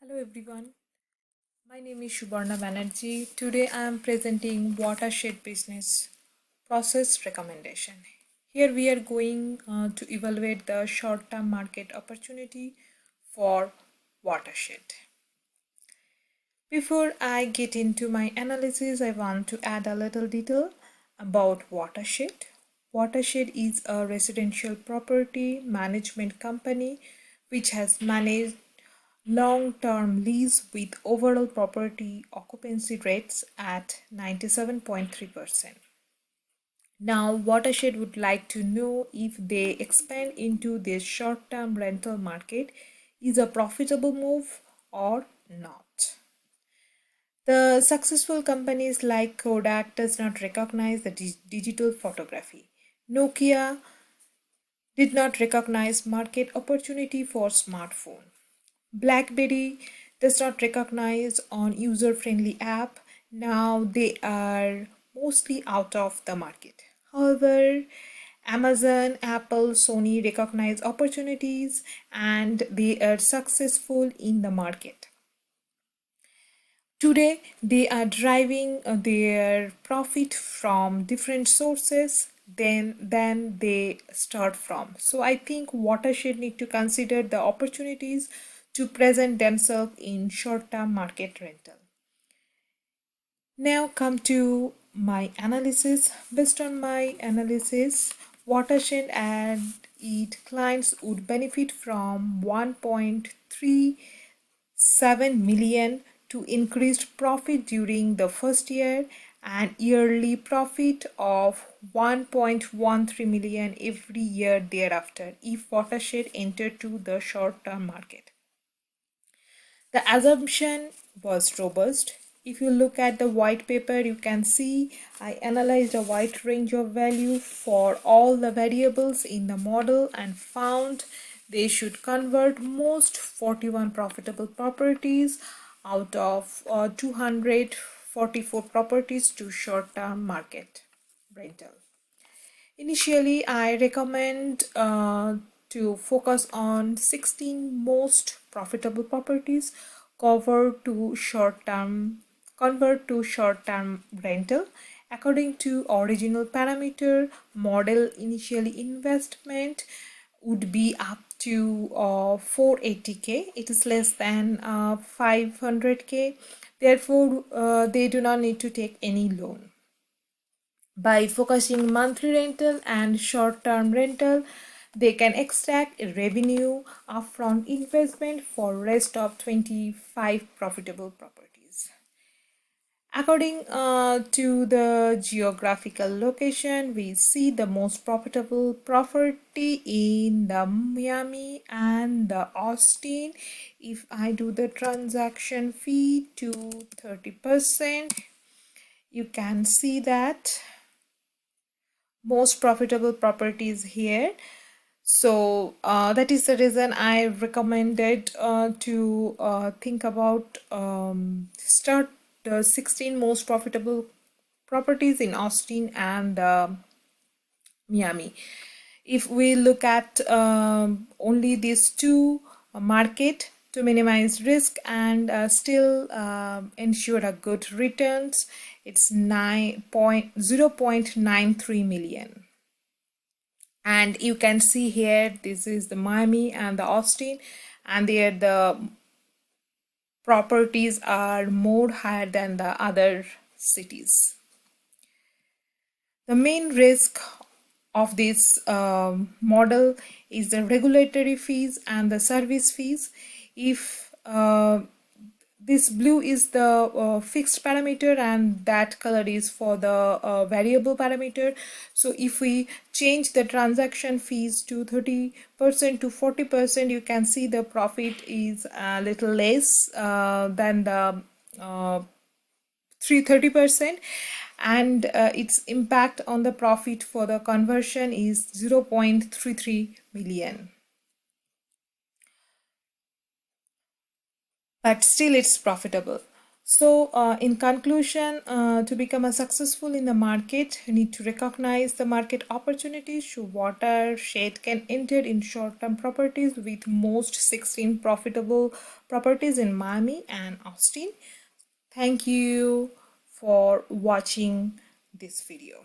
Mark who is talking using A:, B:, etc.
A: Hello everyone, my name is Subarna Banerjee. Today I am presenting Watershed Business Process Recommendation. Here we are going to evaluate the short-term market opportunity for Watershed. Before I get into my analysis, I want to add a little detail about Watershed. Watershed is a residential property management company which has managed long-term lease with overall property occupancy rates at 97.3%. Now, Watershed would like to know if they expand into this short-term rental market is a profitable move or not. The successful companies like Kodak does not recognize the digital photography. Nokia did not recognize market opportunity for smartphone. BlackBerry does not recognize on user-friendly app. Now they are mostly out of the market. However, Amazon, Apple, Sony recognize opportunities and they are successful in the market. Today, they are driving their profit from different sources than they start from. So I think Watershed need to consider the opportunities to present themselves in short-term market rental. Now come to my analysis. Based on my analysis, Watershed and its clients would benefit from 1.37 million to increased profit during the first year and yearly profit of 1.13 million every year thereafter if Watershed entered to the short-term market. The assumption was robust. If you look at the white paper, you can see I analyzed a wide range of value for all the variables in the model and found they should convert most 41 profitable properties out of 244 properties to short-term market rental. Initially, I recommend to focus on 16 most profitable properties convert to short-term rental. According to original parameter model, initially investment would be up to 480k. It is less than 500k. Therefore, they do not need to take any loan. By focusing monthly rental and short-term rental, they can extract revenue upfront investment for rest of 25 profitable properties. According to the geographical location, we see the most profitable property in the Miami and the Austin. If I do the transaction fee to 30%, you can see that most profitable properties here. So that is the reason I recommended to think about start the 16 most profitable properties in Austin and Miami. If we look at only these two market to minimize risk and still ensure a good returns, it's 0.93 million. And you can see here this is the Miami and the Austin, and there the properties are more higher than the other cities. The main risk of this model is the regulatory fees and the service fees. If this blue is the fixed parameter and that color is for the variable parameter. So if we change the transaction fees to 30% to 40%, you can see the profit is a little less than the 30%, and its impact on the profit for the conversion is 0.33 million. But still it's profitable. So, in conclusion, to become a successful in the market, you need to recognize the market opportunities. So, Watershed can enter in short-term properties with most 16 profitable properties in Miami and Austin. Thank you for watching this video.